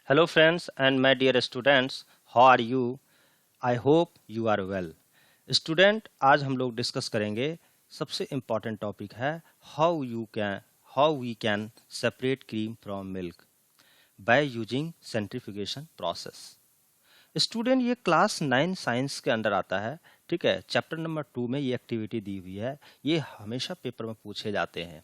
Hello friends and my dear students, how are you? I hope you are well. Student आज हम लोग discuss करेंगे सबसे important topic है how we can separate cream from milk by using centrifugation process. Student ये class 9 science के अंदर आता है, ठीक है। चैप्टर नंबर 2 में ये एक्टिविटी दी हुई है, ये हमेशा पेपर में पूछे जाते हैं।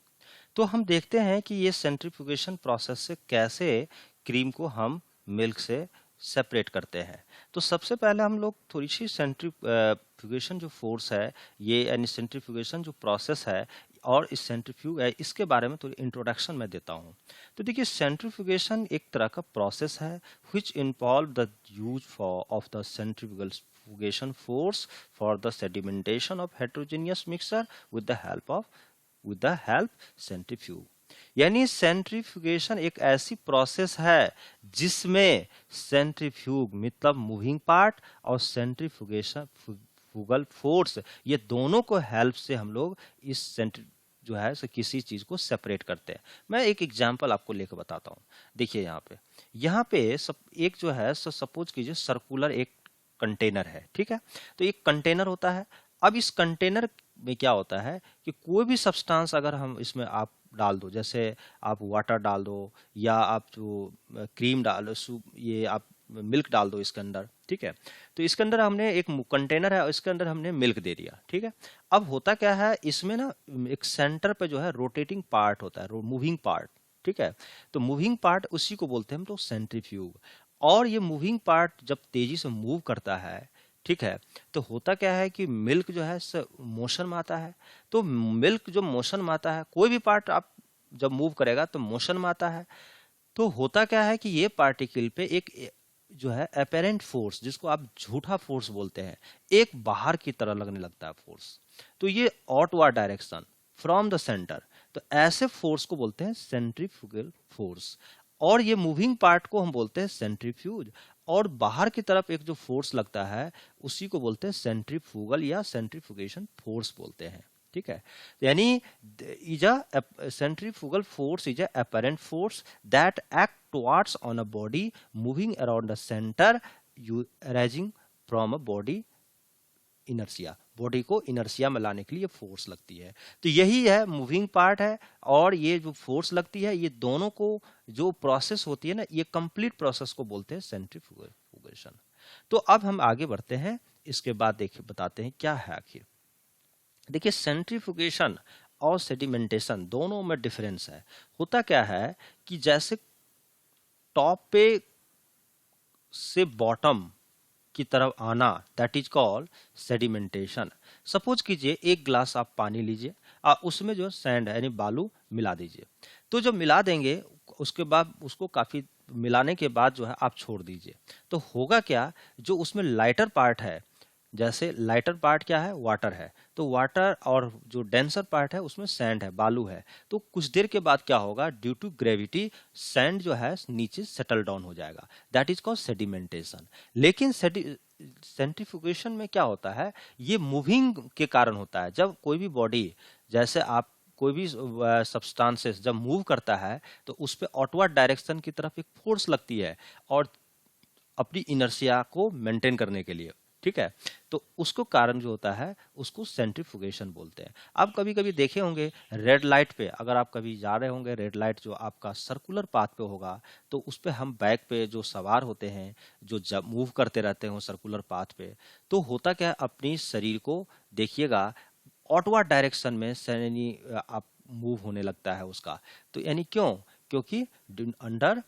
तो हम देखते हैं कि ये सेंट्रीफ्यूगेशन प्रोसेस से कैसे क्रीम को हम मिल्क से सेपरेट करते हैं। तो सबसे पहले हम लोग थोड़ी सी सेंट्रीफ्यूगेशन जो फोर्स है, ये यानी सेंट्रीफ्यूगेशन जो प्रोसेस है और इस सेंट्रीफ्यूग है, इसके बारे में थोड़ी इंट्रोडक्शन मैं देता हूँ। तो देखिए, सेंट्रीफ्यूगेशन एक तरह का प्रोसेस है which involve the use of the centrifugation force for the sedimentation of heterogeneous mixture with the help centrifuge। यानी सेंट्रीफ्यूगेशन एक ऐसी प्रोसेस है जिसमें सेंट्रीफ्यूग मतलब मूविंग पार्ट और सेंट्रीफ्यूगेशन फुगल फोर्स, ये दोनों को हेल्प से हम लोग इस जो है किसी चीज को सेपरेट करते हैं। मैं एक एग्जांपल आपको लेकर बताता हूँ। देखिए यहाँ पे एक जो है सपोज कीजिए सर्कुलर एक कंटेनर है, ठीक है। तो एक कंटेनर होता है। अब इस कंटेनर में क्या होता है कि कोई भी सब्सटेंस अगर हम इसमें आप डाल दो, जैसे आप वाटर डाल दो या आप जो क्रीम डाल दो, ये आप मिल्क डाल दो इसके अंदर, ठीक है। तो इसके अंदर हमने एक कंटेनर है और इसके अंदर हमने मिल्क दे दिया, ठीक है। अब होता क्या है, इसमें ना एक सेंटर पे जो है रोटेटिंग पार्ट होता है, मूविंग पार्ट, ठीक है। तो मूविंग पार्ट उसी को बोलते हैं हम लोग सेंट्रीफ्यूग। और ये मूविंग पार्ट जब तेजी से मूव करता है, ठीक है, तो होता क्या है कि मिल्क जो है मोशन में आता है। तो मिल्क जो मोशन में आता है, कोई भी पार्ट आप जब मूव करेगा तो मोशन में आता है। तो होता क्या है कि ये पार्टिकल पे एक जो है अपेरेंट फोर्स, जिसको आप झूठा फोर्स बोलते हैं, एक बाहर की तरह लगने लगता है फोर्स। तो ये outward direction from the centre, तो ऐसे फोर्स को बोलते हैं सेंट्रीफ्यूगल फोर्स। और ये मूविंग पार्ट को हम बोलते हैं सेंट्रीफ्यूज। और बाहर की तरफ एक जो फोर्स लगता है उसी को बोलते हैं सेंट्रीफ्यूगल या सेंट्रीफ्यूगेशन फोर्स बोलते हैं, ठीक है। यानी is a centrifugal force is a apparent force that act towards on a body moving around the centre you arising from a body inertia. Body को इनर्शिया में लाने के लिए फोर्स लगती है। तो यही है मूविंग पार्ट है और ये जो फोर्स लगती है, ये दोनों को जो प्रोसेस होती है ना, ये कंप्लीट प्रोसेस को बोलते हैं सेंट्रीफ्यूगेशन। तो अब हम आगे बढ़ते हैं, इसके बाद देखिए बताते हैं क्या है आखिर। देखिए, सेंट्रीफ्यूगेशन और सेडिमेंटेशन दोनों में डिफरेंस है। होता क्या है कि जैसे टॉप पे से बॉटम की तरफ आना, that is called sedimentation. Suppose कीजिए एक ग्लास आप पानी लीजिए और उसमें जो सैंड है यानी बालू मिला दीजिए। तो जब मिला देंगे उसके बाद उसको काफी मिलाने के बाद जो है आप छोड़ दीजिए। तो होगा क्या, जो उसमें लाइटर पार्ट है, जैसे लाइटर पार्ट क्या है, वाटर है, तो वाटर और जो डेंसर पार्ट है उसमें सैंड है, बालू है। तो कुछ देर के बाद क्या होगा, ड्यू टू ग्रेविटी सैंड जो है नीचे सेटल डाउन हो जाएगा, दैट इज कॉल्ड सेडिमेंटेशन। लेकिन सेंट्रीफ्यूगेशन में क्या होता है, ये मूविंग के कारण होता है। जब कोई भी बॉडी, जैसे आप कोई भी सब्सटेंसेस जब मूव करता है तो उस पे आउटवर्ड डायरेक्शन की तरफ एक फोर्स लगती है और अपनी इनर्शिया को मेंटेन करने के लिए, ठीक है। तो उसको कारण जो होता है उसको सेंट्रीफ्यूगेशन बोलते हैं। आप कभी कभी देखे होंगे रेड लाइट पे, अगर आप कभी जा रहे होंगे, रेड लाइट जो आपका सर्कुलर पाथ पे होगा, तो उस पे हम बाइक पे जो सवार होते हैं, जो जब मूव करते रहते हो सर्कुलर पाथ पे, तो होता क्या है, अपनी शरीर को देखिएगा आउटवर्ड डायरेक्शन में यानी आप मूव होने लगता है उसका। तो यानी क्यों, क्योंकि अंडर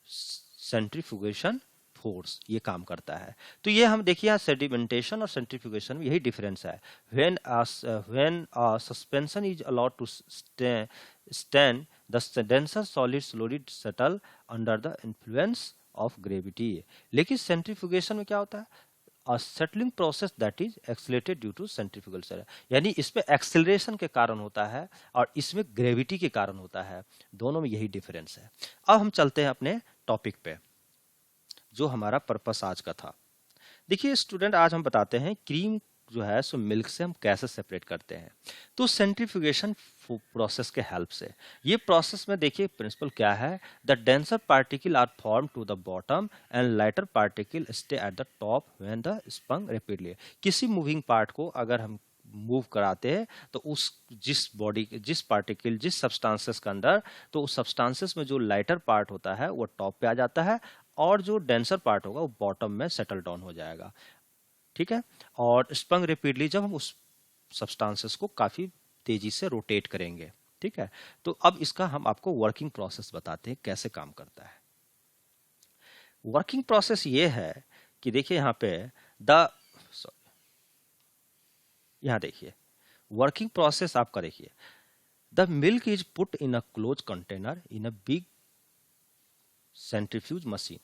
सेंट्रीफ्यूगेशन फोर्स ये काम करता है। तो ये हम देखिए सेडिमेंटेशन और सेंट्रीफ्यूगेशन में यही डिफरेंस है। When suspension is allowed to stand the denser solid slowly settle under the influence of gravity. लेकिन सेंट्रीफ्यूगेशन में क्या होता है, a settling process that is accelerated due to centrifugal pressure, यानी इसमें एक्सेलरेशन के कारण होता है और इसमें ग्रेविटी के कारण होता है। दोनों में यही डिफरेंस है। अब हम चलते हैं अपने टॉपिक पे, जो हमारा पर्पस आज का था। देखिए स्टूडेंट, आज हम बताते हैं क्रीम जो है सो मिल्क से हम कैसे सेपरेट करते हैं, तो सेंट्रीफ्यूगेशन प्रोसेस के हेल्प से। ये प्रोसेस में देखिए प्रिंसिपल क्या है, the denser particle are form to the bottom and lighter particle stay at the top when the spun repeatedly. किसी मूविंग पार्ट को अगर हम मूव कराते हैं तो उस जिस पार्टिकल जिस सब्सटेंसेस के अंदर, तो उस सब्सटेंसेस में जो लाइटर पार्ट होता है वो टॉप पे आ जाता है और जो डेंसर पार्ट होगा वो बॉटम में सेटल डाउन हो जाएगा, ठीक है। और स्पंग रिपीटली जब हम उस सब्सटेंसेस को काफी तेजी से रोटेट करेंगे, ठीक है। तो अब इसका हम आपको वर्किंग प्रोसेस बताते हैं कैसे काम करता है। वर्किंग प्रोसेस ये है कि देखिए यहाँ पे यहाँ देखिए वर्किंग प्रोसेस आपका देखिए, the milk is put in a close container in a big centrifuge machine.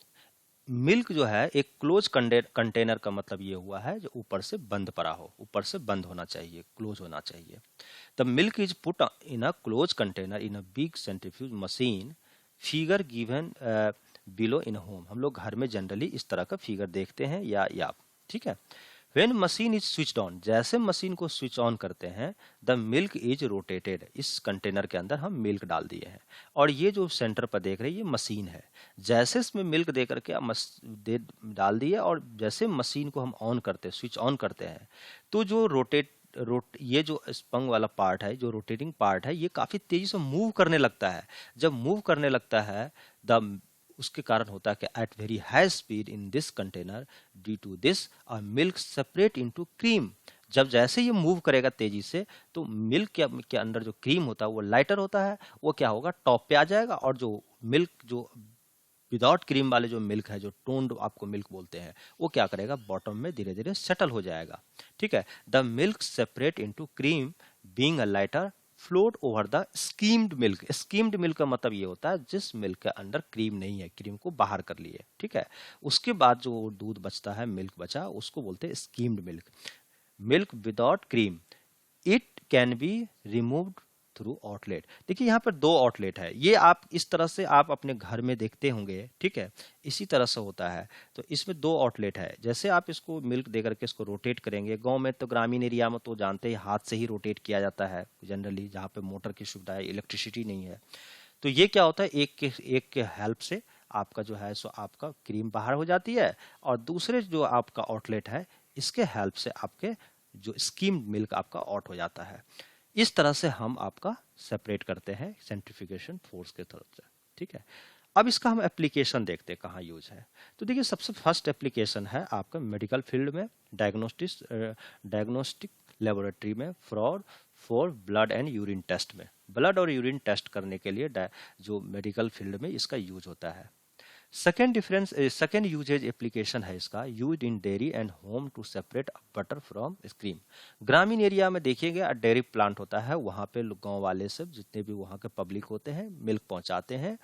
Milk जो है एक क्लोज कंटेनर का मतलब ये हुआ है जो ऊपर से बंद पड़ा हो, ऊपर से बंद होना चाहिए, क्लोज होना चाहिए। The milk is put in a close container in a big centrifuge machine, figure given below in home. हम लोग घर में जनरली इस तरह का फिगर देखते हैं या ठीक है। When machine is switched on, जैसे मशीन को स्विच ऑन करते हैं, द मिल्क इज रोटेटेड। इस कंटेनर के अंदर हम मिल्क डाल दिए हैं और ये जो सेंटर पर देख रहे हैं ये मशीन है। जैसे इसमें मिल्क दे करके डाल दिए और जैसे मशीन को हम ऑन करते हैं, स्विच ऑन करते हैं, तो जो ये जो स्पंग वाला पार्ट है, जो रोटेटिंग पार्ट है, ये काफी तेजी से मूव करने लगता है। जब मूव करने लगता है उसके कारण होता है कि at very high speed in this container, due to this a milk separate into cream. जब जैसे ये मूव करेगा तेजी से तो मिल्क के अंदर जो क्रीम होता है वो लाइटर होता है, वो क्या होगा टॉप पे आ जाएगा और जो मिल्क जो विदाउट क्रीम वाले जो मिल्क है, जो टोन्ड आपको मिल्क बोलते हैं, वो क्या करेगा बॉटम में धीरे धीरे सेटल हो जाएगा, ठीक है। The milk separate into cream being a lighter float over the schemed milk. Schemed milk का मतलब ये होता है जिस मिल्क के अंदर क्रीम नहीं है, क्रीम को बाहर कर लिए, ठीक है। उसके बाद जो दूध बचता है, मिल्क बचा, उसको बोलते हैं schemed milk. Milk without cream, it can be removed through outlet. देखिए यहाँ पर दो आउटलेट है, ये आप इस तरह से आप अपने घर में देखते होंगे, ठीक है, इसी तरह से होता है। तो इसमें दो आउटलेट है, जैसे आप इसको मिल्क देकर के इसको रोटेट करेंगे। गांव में तो ग्रामीण एरिया में तो जानते हैं हाथ से ही रोटेट किया जाता है जनरली, जहाँ पे मोटर की सुविधा है, इलेक्ट्रिसिटी नहीं है। तो ये क्या होता है, एक के हेल्प से आपका जो है सो आपका क्रीम बाहर हो जाती है और दूसरे जो आपका आउटलेट है इसके हेल्प से आपके जो स्कीम्ड मिल्क आपका आउट हो जाता है। इस तरह से हम आपका सेपरेट करते हैं सेंट्रीफ्यूगेशन फोर्स के तरफ से, ठीक है। अब इसका हम एप्लीकेशन देखते हैं कहाँ यूज है। तो देखिए सबसे फर्स्ट एप्लीकेशन है आपका मेडिकल फील्ड में, डायग्नोस्टिक लेबोरेटरी में, for blood and urine test में। ब्लड और यूरिन टेस्ट करने के लिए जो मेडिकल फील्ड में इसका यूज होता है। सेकेंड यूजेज एप्लीकेशन है इसका, use in dairy and home to separate butter from cream. ग्रामीण एरिया में देखिएगा डेयरी प्लांट होता है, वहां पे गांव वाले सब जितने भी वहां के पब्लिक होते हैं मिल्क पहुंचाते हैं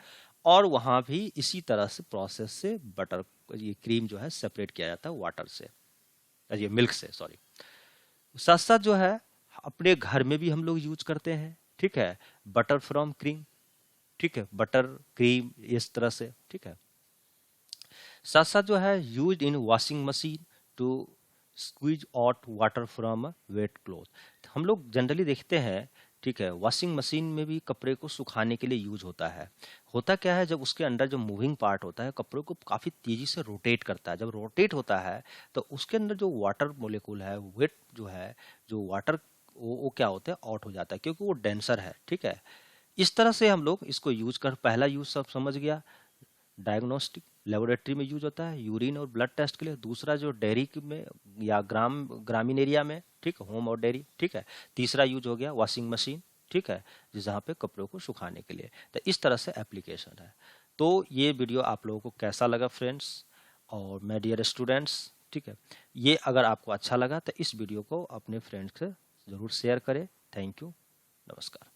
और वहां भी इसी तरह से प्रोसेस से बटर ये क्रीम जो है सेपरेट किया जाता है वाटर से, ये मिल्क से, सॉरी। साथ साथ जो है अपने घर में भी हम लोग यूज करते हैं, ठीक है, बटर फ्रॉम क्रीम, ठीक है, बटर क्रीम इस तरह से, ठीक है। साथ साथ जो है use in washing machine to squeeze out water from wet cloth. हम लोग जनरली देखते हैं, ठीक है, वॉशिंग मशीन में भी कपड़े को सुखाने के लिए यूज होता है। होता क्या है, जब उसके अंदर जो मूविंग पार्ट होता है कपड़े को काफी तेजी से रोटेट करता है। जब रोटेट होता है तो उसके अंदर जो वाटर मोलिक्यूल है, वेट जो है, जो वाटर वो क्या होता है आउट हो जाता है क्योंकि वो डेंसर है, ठीक है। इस तरह से हम लोग इसको यूज कर, पहला यूज सब समझ गया, डायग्नोस्टिक लेबोरेटरी में यूज होता है यूरिन और ब्लड टेस्ट के लिए। दूसरा जो डेयरी में या ग्रामीण एरिया में, ठीक है, होम और डेयरी, ठीक है। तीसरा यूज हो गया वॉशिंग मशीन, ठीक है, जहाँ पे कपड़ों को सुखाने के लिए। तो इस तरह से एप्लीकेशन है। तो ये वीडियो आप लोगों को कैसा लगा फ्रेंड्स और माय डियर स्टूडेंट्स, ठीक है, ये अगर आपको अच्छा लगा तो इस वीडियो को अपने फ्रेंड्स से जरूर शेयर करें। थैंक यू, नमस्कार।